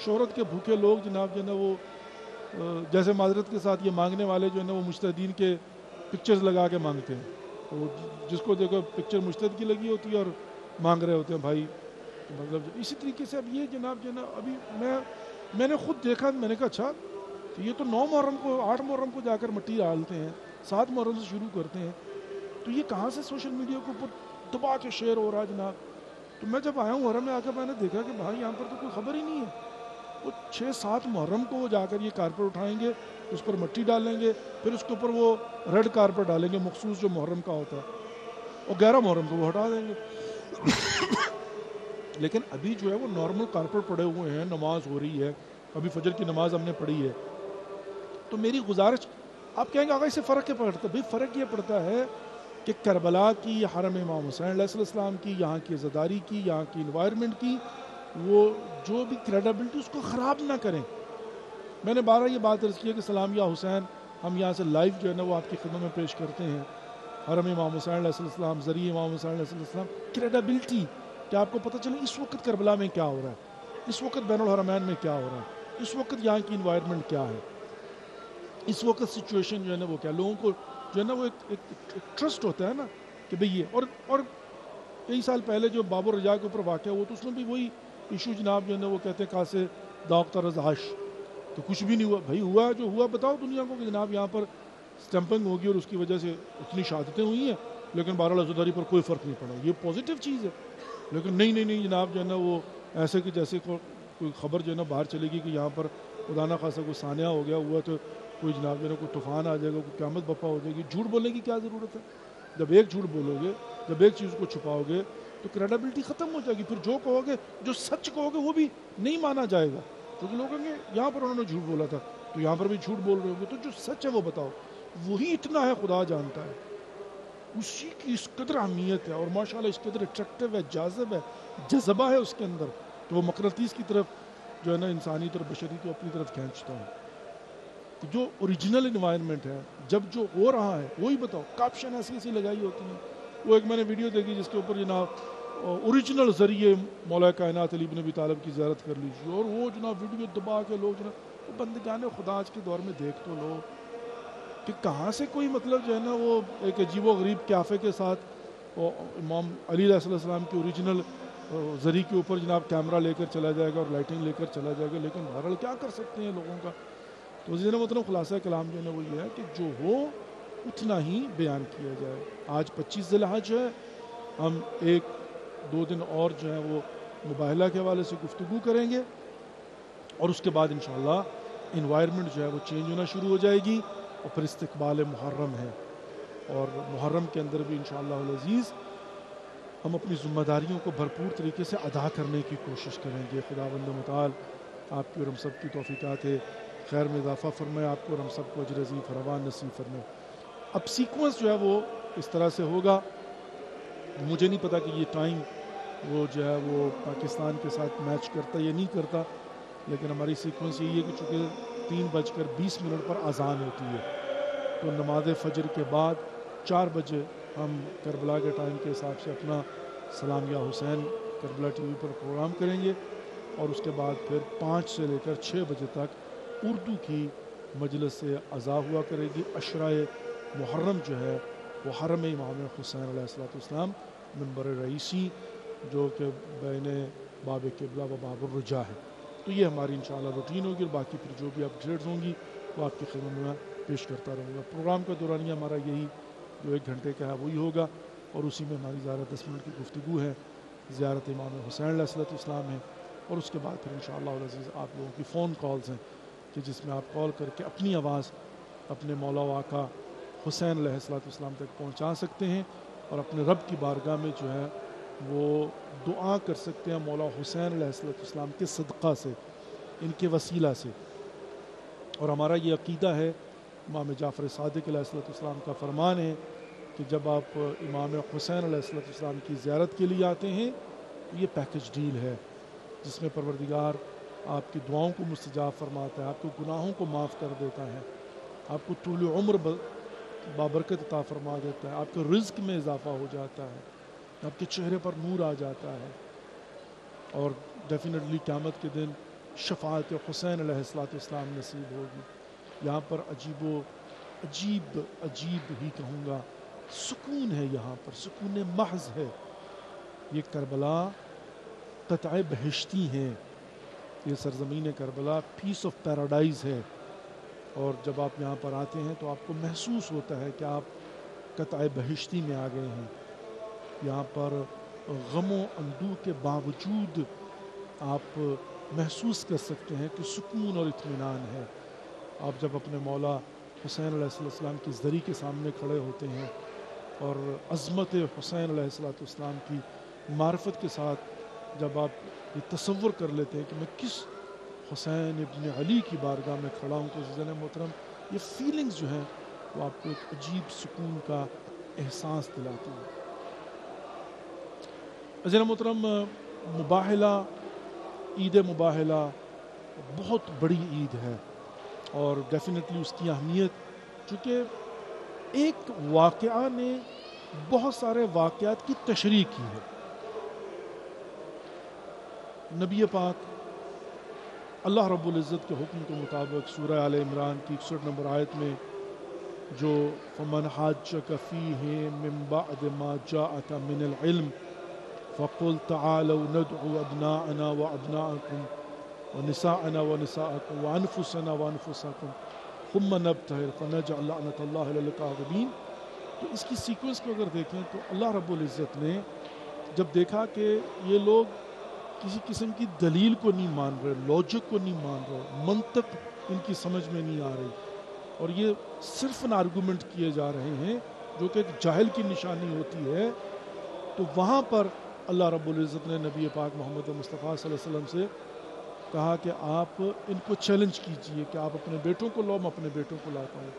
شہرت کے بھوکے لوگ جناب جو ہے نا وہ جیسے معذرت کے ساتھ یہ مانگنے والے جو ہے نا وہ مجتہدین کے پکچرز لگا کے مانگتے ہیں. تو جس کو دیکھو پکچر مجتہد کی لگی ہوتی ہے اور مانگ رہے ہوتے ہیں بھائی. مطلب اسی طریقے سے اب یہ جناب جو ہے نا ابھی میں نے خود دیکھا, میں نے کہا اچھا یہ تو 9 محرم کو 8 محرم کو جا کر مٹی ڈالتے ہیں, 7 محرم سے شروع کرتے ہیں. تو یہ کہاں سے سوشل میڈیا کے اوپر دبا کے شیئر ہو رہا ہے جناب. تو میں جب آیا ہوں حرم میں آ کر میں نے دیکھا کہ بھائی یہاں پر تو کوئی خبر ہی نہیں ہے. وہ 6-7 محرم کو وہ جا کر یہ کارپیٹ اٹھائیں گے, اس پر مٹی ڈالیں گے, پھر اس کے اوپر وہ ریڈ کارپیٹ ڈالیں گے مخصوص جو محرم کا ہوتا ہے, اور 11 محرم کو وہ ہٹا دیں گے. لیکن ابھی جو ہے وہ نارمل کارپیٹ پڑے ہوئے ہیں, نماز ہو رہی ہے, ابھی فجر کی نماز ہم نے پڑھی ہے. تو میری گزارش, آپ کہیں گے آگا اس سے فرق کیا پڑتا ہے؟ بھائی فرق یہ پڑتا ہے کہ کربلا کی, حرم امام حسین علیہ السلام کی, یہاں کی عزاداری کی, یہاں کی انوائرمنٹ کی, وہ جو بھی کریڈیبلٹی اس کو خراب نہ کریں. میں نے بارہ یہ بات عرض کی ہے کہ سلام یا حسین ہم یہاں سے لائیو جو ہے نا وہ آپ کی خدمت میں پیش کرتے ہیں. حرم امام حسین علیہ السلام, ذریعہ امام حسین علیہ السلام, کریڈیبلٹی کہ آپ کو پتہ چلے اس وقت کربلا میں کیا ہو رہا ہے, اس وقت بین الحرمین میں کیا ہو رہا ہے, اس وقت یہاں کی انوائرمنٹ کیا ہے, اس وقت سچویشن جو ہے نا وہ کیا. لوگوں کو جو ہے نا وہ ایک ٹرسٹ ہوتا ہے نا کہ بھئی یہ, اور کئی سال پہلے جو باب الرجاء کے اوپر واقعہ ہوا تو اس میں بھی وہی ایشو جناب جو ہے نا وہ کہتے ہیں کاسے داغ رزاش, تو کچھ بھی نہیں ہوا. بھائی ہوا جو ہوا بتاؤ دنیا کو کہ جناب یہاں پر سٹمپنگ ہوگی اور اس کی وجہ سے اتنی شہادتیں ہوئی ہیں, لیکن بہرحال عزاداری پر کوئی فرق نہیں پڑا. یہ پازیٹیو چیز ہے. لیکن نہیں جناب جو ہے نا وہ ایسے کہ جیسے کوئی خبر جو ہے نا باہر چلے گی کہ یہاں پر خدا نہ خاصا کوئی سانحہ ہو گیا ہوا تو کوئی جناب جو ہے نا کوئی طوفان آ جائے گا, کوئی قیامت بپا ہو جائے گی. جھوٹ بولنے کی کیا ضرورت ہے؟ جب ایک جھوٹ بولو گے, جب ایک چیز کو چھپاؤ گے تو کریڈیبلٹی ختم ہو جائے گی. پھر جو کہو گے, جو سچ کہو گے وہ بھی نہیں مانا جائے گا, کیونکہ لوگ کہیں گے یہاں پر انہوں نے جھوٹ بولا تھا تو یہاں پر بھی جھوٹ بول رہے ہوں گے. تو جو سچ ہے وہ بتاؤ, وہی اتنا ہے خدا جانتا ہے, اسی کی اس قدر اہمیت ہے, اور ماشاءاللہ اس قدر اٹریکٹیو ہے, جاذب ہے, جذبہ ہے اس کے اندر, تو وہ مقناطیس کی طرف جو ہے نا انسانیت اور بشریت کو اپنی طرف کھینچتا ہے. جو اوریجنل انوائرمنٹ ہے, جب جو ہو رہا ہے وہی بتاؤ. کیپشن ایسی لگائی ہوتی ہیں. وہ ایک میں نے ویڈیو دیکھی جس کے اوپر جناب اوریجنل ذریعے مولا کائنات علی بن ابی طالب کی زیارت کر لیجیے, اور وہ جناب ویڈیو دبا کے لوگ جناب بندگان خدا آج کے دور میں دیکھ تو لو کہ کہاں سے کوئی مطلب جو ہے نا وہ ایک عجیب و غریب قیافے کے ساتھ امام علی علیہ السلام کی اوریجنل ذریعے کے اوپر جناب کیمرہ لے کر چلا جائے گا اور لائٹنگ لے کر چلا جائے گا. لیکن بہرحال کیا کر سکتے ہیں لوگوں کا. تو عزیزان مطلب خلاصہ کلام جو ہے نا وہ یہ ہے کہ جو ہو اتنا ہی بیان کیا جائے. آج 25 ذی الحج ہے, ہم 1-2 دن اور جو ہے وہ مباہلہ کے حوالے سے گفتگو کریں گے, اور اس کے بعد انشاءاللہ انوائرمنٹ جو ہے وہ چینج ہونا شروع ہو جائے گی, اور پھر استقبال محرم ہے, اور محرم کے اندر بھی انشاءاللہ العزیز ہم اپنی ذمہ داریوں کو بھرپور طریقے سے ادا کرنے کی کوشش کریں گے. خداوند متعال آپ کی اور ہم سب کی توفیقات خیر میں اضافہ فرمائے, آپ کو اور ہم سب کو اجر عظیم فراوان نصیب فرمائے. اب سیکوینس جو ہے وہ اس طرح سے ہوگا, مجھے نہیں پتا کہ یہ ٹائم وہ جو ہے وہ پاکستان کے ساتھ میچ کرتا یا نہیں کرتا, لیکن ہماری سیکوینس یہی ہے کہ چونکہ 3:20 پر اذان ہوتی ہے, تو نماز فجر کے بعد 4 بجے ہم کربلا کے ٹائم کے حساب سے اپنا سلام یا حسین کربلا ٹی وی پر پروگرام کریں گے, اور اس کے بعد پھر 5 سے لے کر 6 بجے تک اردو کی مجلس سے اذا ہوا کرے گی. عشرۂ محرم جو ہے وہ حرم امام حسین علیہ السلام منبر رئیسی جو کہ بین باب قبلہ و باب الرجاء ہے. تو یہ ہماری انشاءاللہ روٹین ہوگی, اور باقی پھر جو بھی اپڈیٹس ہوں گی وہ آپ کی خدمت میں پیش کرتا رہوں گا. پروگرام کا دورانیہ ہمارا یہی جو 1 گھنٹے کا ہے وہی ہوگا, اور اسی میں ہماری زیارت 10 منٹ کی گفتگو ہے, زیارت امام حسین علیہ السلام ہے, اور اس کے بعد پھر انشاءاللہ العزیز آپ لوگوں کی فون کالز ہیں کہ جس میں آپ کال کر کے اپنی آواز اپنے مولا و آقا حسین علیہ السلام تک پہنچا سکتے ہیں, اور اپنے رب کی بارگاہ میں جو ہے وہ دعا کر سکتے ہیں مولا حسین علیہ السلام کے صدقہ سے, ان کے وسیلہ سے. اور ہمارا یہ عقیدہ ہے، امام جعفر صادق علیہ السلام کا فرمان ہے کہ جب آپ امام حسین علیہ السلام کی زیارت کے لیے آتے ہیں یہ پیکج ڈیل ہے جس میں پروردگار آپ کی دعاؤں کو مستجاب فرماتا ہے، آپ کو گناہوں کو معاف کر دیتا ہے، آپ کو طول عمر بابرکت عطا فرما دیتا ہے، آپ کے رزق میں اضافہ ہو جاتا ہے، آپ کے چہرے پر نور آ جاتا ہے، اور ڈیفینیٹلی قیامت کے دن شفاعت حسین علیہ السلام نصیب ہوگی۔ یہاں پر عجیب ہی کہوں گا سکون ہے، یہاں پر سکون محض ہے۔ یہ کربلا قطع بہشتی ہیں، یہ سرزمین کربلا پیس آف پیراڈائز ہے، اور جب آپ یہاں پر آتے ہیں تو آپ کو محسوس ہوتا ہے کہ آپ قطع بہشتی میں آ گئے ہیں۔ یہاں پر غم و اندوہ کے باوجود آپ محسوس کر سکتے ہیں کہ سکون اور اطمینان ہے۔ آپ جب اپنے مولا حسین علیہ السلام کی زری کے سامنے کھڑے ہوتے ہیں اور عظمت حسین علیہ السلام کی معرفت کے ساتھ جب آپ یہ تصور کر لیتے ہیں کہ میں کس حسین ابن علی کی بارگاہ میں کھڑا ہوں، تو عزیزان محترم یہ فیلنگز جو ہیں وہ آپ کو ایک عجیب سکون کا احساس دلاتی ہے۔ عزیزان محترم، مباہلہ، عید مباہلہ بہت بڑی عید ہے، اور ڈیفینیٹلی اس کی اہمیت، چونکہ ایک واقعہ نے بہت سارے واقعات کی تشریح کی ہے۔ نبی پاک اللہ رب العزت کے حکم کے مطابق سورہ آل عمران کی 61 نمبر آیت میں جو فمن حاجک فیہ من بعد ما جاءک من العلم فقل تعالوا ندعو ابناءنا وابناءکم ونساءنا ونساءکم وانفسنا وانفسکم ثم نبتہل فنجعل لعنۃ اللہ علی الکاذبین۔ تو اس کی سیکوینس کو اگر دیکھیں تو اللہ رب العزت نے جب دیکھا کہ یہ لوگ کسی قسم کی دلیل کو نہیں مان رہے، لاجک کو نہیں مان رہے، منطق ان کی سمجھ میں نہیں آ رہی، اور یہ صرف ان آرگومنٹ کیے جا رہے ہیں جو کہ ایک جاہل کی نشانی ہوتی ہے، تو وہاں پر اللہ رب العزت نے نبی پاک محمد مصطفیٰ صلی اللہ علیہ وسلم سے کہا کہ آپ ان کو چیلنج کیجئے کہ آپ اپنے بیٹوں کو لاؤ، میں اپنے بیٹوں کو لاتا ہوں،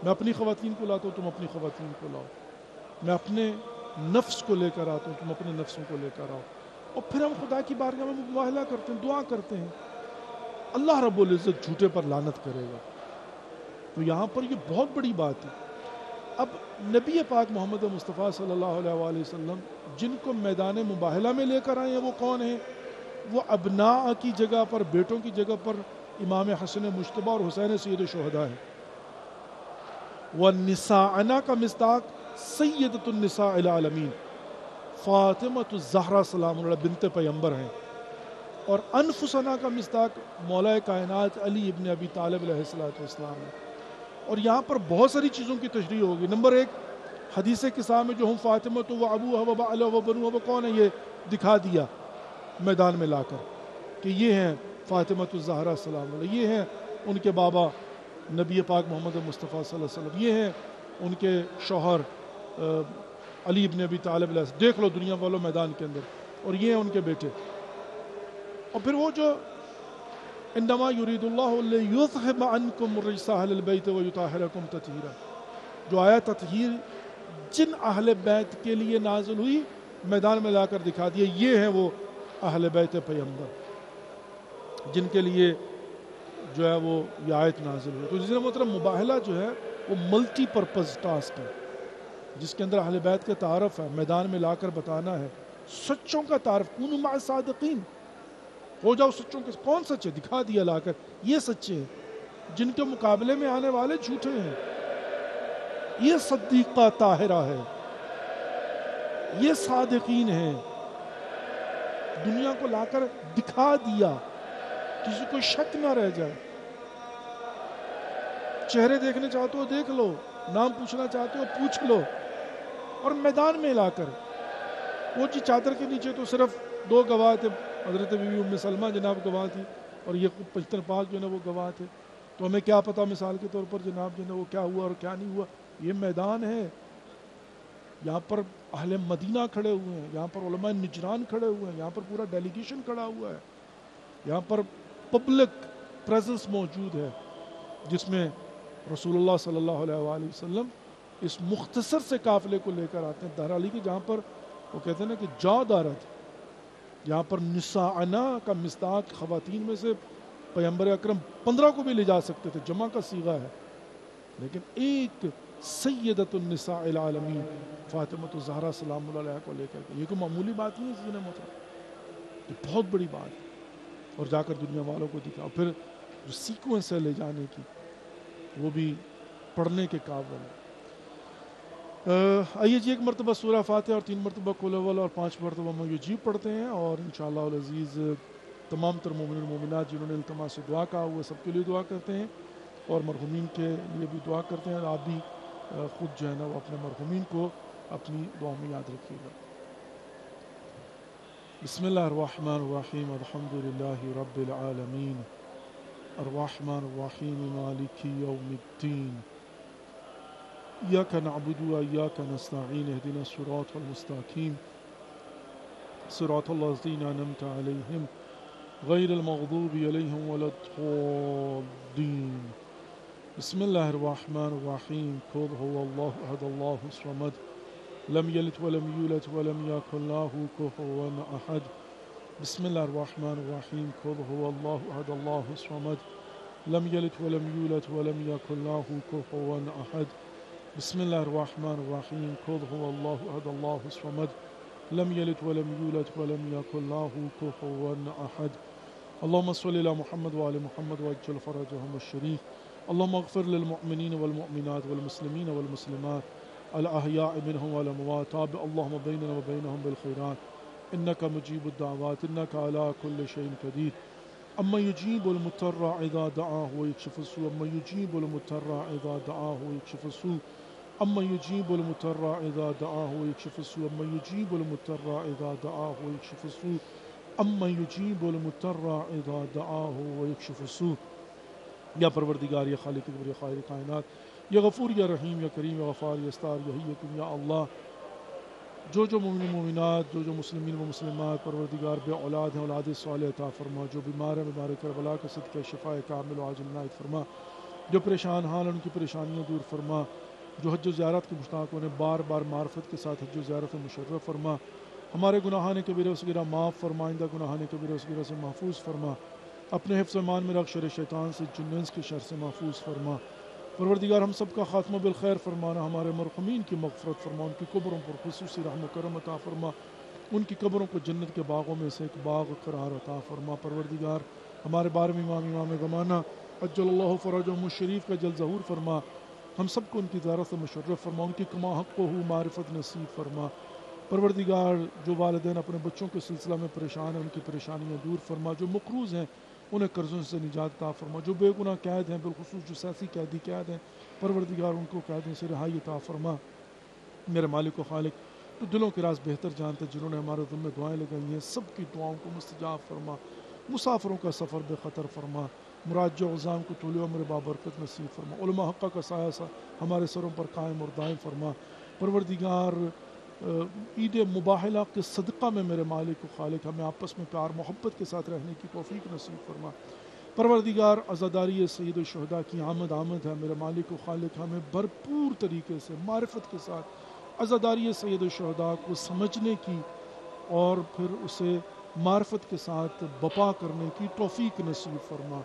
میں اپنی خواتین کو لاتا ہوں، تم اپنی خواتین کو لاؤ، میں اپنے نفس کو لے کر آتا ہوں، تم اپنے نفسوں کو لے کر آؤ، اور پھر ہم خدا کی بارگاہ میں مباہلہ کرتے ہیں، دعا کرتے ہیں، اللہ رب العزت جھوٹے پر لعنت کرے گا۔ تو یہاں پر یہ بہت بڑی بات ہے۔ اب نبی پاک محمد مصطفیٰ صلی اللہ علیہ وآلہ وسلم جن کو میدان مباہلہ میں لے کر آئے ہیں وہ کون ہیں؟ وہ ابناء کی جگہ پر، بیٹوں کی جگہ پر امام حسن مجتبیٰ اور حسین سید شہداء ہیں۔ وَالنِّسَاءَنَا کا مصداق سیدۃ النساء العالمین فاطمۃ الزہرا سلام اللہ بنت پیمبر ہیں، اور انفسنا کا مصداق مولا کائنات علی ابن ابی طالب علیہ السلام ہے۔ اور یہاں پر بہت ساری چیزوں کی تشریح ہوگی۔ نمبر ایک، حدیث قصہ میں جو ہم فاطمۃ و ابوہا و بعلہا و بنوہا، وہ کون ہے؟ یہ دکھا دیا میدان میں لا کر کہ یہ ہیں فاطمۃ الزہرا سلام اللہ، یہ ہیں ان کے بابا نبی پاک محمد مصطفیٰ صلی اللہ علیہ وسلم، یہ ہیں ان کے شوہر علی ابن ابی طالب علیہ السلام، دیکھ لو دنیا والوں میدان کے اندر، اور یہ ہیں ان کے بیٹے۔ اور پھر وہ جو انما یرید اللہ لیذھب عنکم الرجس اہل البیت ویطہرکم تطہیرا، جو آیا تطہیر جن اہل بیت کے لیے نازل ہوئی، میدان میں لا کر دکھا دیا یہ ہیں وہ اہل بیت پیغمبر جن کے لیے جو ہے وہ یہ آیت نازل ہوئی۔ تو جس نے محترم مباہلہ جو ہے وہ ملٹی پرپز ٹاسک ہے، جس کے اندر اہل بیت کا تعارف ہے، میدان میں لا کر بتانا ہے، سچوں کا تعارف، کونوا مع الصادقین، ہو جاؤ سچوں کے، کون سچ ہے؟ دکھا دیا لا کر یہ سچے ہیں، جن کے مقابلے میں آنے والے جھوٹے ہیں۔ یہ صدیقہ طاہرہ ہے، یہ صادقین ہیں، دنیا کو لا کر دکھا دیا، کسی کو شک نہ رہ جائے۔ چہرے دیکھنے چاہتے ہو دیکھ لو، نام پوچھنا چاہتے ہو پوچھ لو، اور میدان میں لا کر وہ جی چادر کے نیچے تو صرف دو گواہ تھے، حضرت بی بی ام سلمہ جناب گواہ تھی، اور یہ پشتن پاک جو ہے وہ گواہ تھے، تو ہمیں کیا پتا مثال کے طور پر جناب جو ہے وہ کیا ہوا اور کیا نہیں ہوا۔ یہ میدان ہے، یہاں پر اہل مدینہ کھڑے ہوئے ہیں، یہاں پر علماء نجران کھڑے ہوئے ہیں، یہاں پر پورا ڈیلیگیشن کھڑا ہوا ہے، یہاں پر پبلک پریزنس موجود ہے، جس میں رسول اللہ صلی اللہ علیہ وآلہ وسلم اس مختصر سے قافلے کو لے کر آتے ہیں دہر علی کی، جہاں پر وہ کہتے ہیں نا کہ جا دارت، یہاں پر نساءنا کا مصداق خواتین میں سے پیغمبر اکرم 15 کو بھی لے جا سکتے تھے، جمع کا صیغہ ہے، لیکن ایک سیدۃ النساء العالمین فاطمۃ الزہرا سلام اللہ علیہ کو لے کر کے، یہ کوئی معمولی بات نہیں ہے سیدنا محترم، یہ بہت بڑی بات ہے، اور جا کر دنیا والوں کو دکھا، اور پھر جو سیکوینس ہے لے جانے کی وہ بھی پڑھنے کے قابل ہے۔ آئیے جی ایک مرتبہ سورہ فاتحہ اور 3 مرتبہ قل اول اور 5 مرتبہ من یجیب پڑھتے ہیں، اور انشاءاللہ العزیز تمام تر مومنین مومنات جنہوں نے التماس سے دعا کہا ہوئے سب کے لیے دعا کرتے ہیں، اور مرحومین کے لیے بھی دعا کرتے ہیں، آپ بھی خود جو ہے نا وہ اپنے مرحومین کو اپنی دعا میں یاد رکھیے گا۔ بسم اللہ الرحمن الرحیم، الحمد للہ رب العالمین، الرحمن الرحیم، مالک یوم الدین، ایاک نعبد و ایاک نستعین، اہدنا الصراط المستقیم، صراط الذین انعمت علیہم غیر المغضوب علیہم ولا الضالین۔ بسم اللہ الرحمن الرحیم، قل هو اللہ احد اللہ الصمد لم یلد ولم یولد ولم یکن له کفوا احد۔ بسم اللہ الرحمن الرحیم، قل هو اللہ احد اللہ الصمد لم یلد ولم یولد ولم یکن له کفوا احد۔ بسم اللہ الرحمن الرحیم، قل هو اللہ احد اللہ الصمد لم یلد ولم یولد ولم یکن له کفوا احد۔ اللهم صل على محمد وعلى محمد وعجل فرجهم الشريف، اللهم اغفر للمؤمنين والمؤمنات والمسلمين والمسلمات الأحياء منهم والأموات، تابع اللهم بيننا وبينهم بالخيرات إنك مجيب الدعوات إنك على كل شيء قدير۔ أما يجيب المضطر إذا دعاه ويكشف السوء، أما يجيب المضطر إذا دعاه ويكشف السوء، أما يجيب المضطر إذا دعاه ويكشف السوء، أما يجيب المضطر إذا دعاه ويكشف السوء، أما يجيب المضطر إذا دعاه ويكشف السوء۔ یا پروردگار، یا خالق کبر، یا خالق کائنات، یا غفور، یا رحیم، یا کریم، یا غفار، یا ستار، یا حی، یا قیوم، یا اللہ، جو مومن مومنات، جو مسلمین و مسلمات پروردگار بے اولاد ہیں اولاد صالح عطا فرما، جو بیمار ہیں بیمار کربلا کا صدقہ شفاء کامل و عاجل عنایت فرما، جو پریشان حال ان کی پریشانیاں دور فرما، جو حج و زیارت کے مشتاق انہیں بار بار معرفت کے ساتھ حج و زیارت مشرف فرما، ہمارے گناہان کبیرہ و صغیرہ معاف فرما، آئندہ گناہان کبیرہ و صغیرہ سے محفوظ فرما، اپنے حفظ و ایمان میں رکھ، شر شیطان سے، جن انس کے شر سے محفوظ فرما۔ پروردگار ہم سب کا خاتمہ بالخیر فرمانا، ہمارے مرحومین کی مغفرت فرما، ان کی قبروں پر خصوصی رحم و کرم عطا فرما، ان کی قبروں کو جنت کے باغوں میں سے ایک باغ قرار عطا فرما۔ پروردگار ہمارے 12ویں امام زمانہ عجل اللہ فرجہم الشریف کا جل ظہور فرما، ہم سب کو ان کی زیارت سے مشرف فرما، ان کی کما حق ہو معرفت نصیب فرما۔ پروردگار جو والدین اپنے بچوں کے سلسلہ میں پریشان ہیں ان کی پریشانیاں دور فرما، جو مقروض ہیں انہیں قرضوں سے نجات عطا فرما، جو بے گناہ قید ہیں بالخصوص جو سیاسی قیدی قید ہیں پروردگار ان کو قیدوں سے رہائی عطا فرما۔ میرے مالک و خالق تو دلوں کے راز بہتر جانتے، جنہوں نے ہمارے دل میں دعائیں لگائی ہیں سب کی دعاؤں کو مستجاب فرما، مسافروں کا سفر بے خطر فرما، مراجع عظام کو طول عمر بابرکت نصیب فرما، علماء حقہ کا سایہ ہمارے سروں پر قائم اور دائم فرما۔ پروردگار عید مباحلہ کے صدقہ میں میرے مالک و خالق ہمیں آپس میں پیار محبت کے ساتھ رہنے کی توفیق نصیب فرما۔ پروردگار عزاداری سید الشہداء کی آمد ہے، میرے مالک و خالق ہمیں بھرپور طریقے سے معرفت کے ساتھ عزاداری سید الشہداء کو سمجھنے کی اور پھر اسے معرفت کے ساتھ بپا کرنے کی توفیق نصیب فرما۔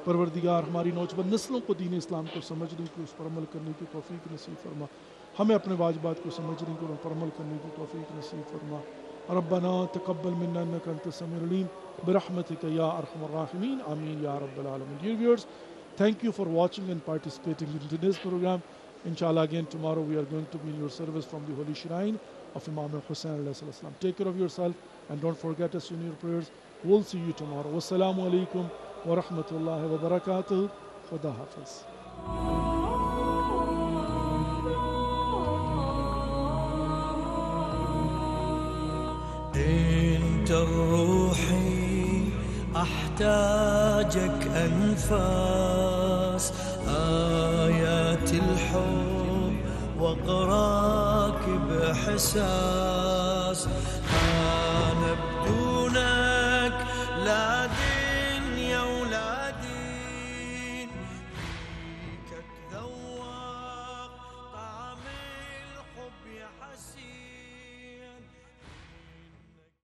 پروردگار ہماری نوجوان نسلوں کو دین اسلام کو سمجھنے کی، اس پر عمل کرنے کی توفیق نصیب فرما، ہمیں اپنے واجبات کو سمجھنے کی اور پر عمل کرنے کی توفیق نصیب فرما۔ ربنا تقبل منا انك انت السميع العليم برحمتك يا ارحم الراحمين آمین یا رب العالمین۔ Dear viewers, thank you for watching and participating in today's program. Inshallah again tomorrow we are going to be in your service from the holy shrine of Imam Hussain alayhi salam. Take care of yourself and don't forget us in your prayers. We'll see you tomorrow. Wassalamu alaikum wa rahmatullahi wa barakatuh. Khuda hafiz. انت روحي احتاجك انفاس آيات الحب واقراك بحساس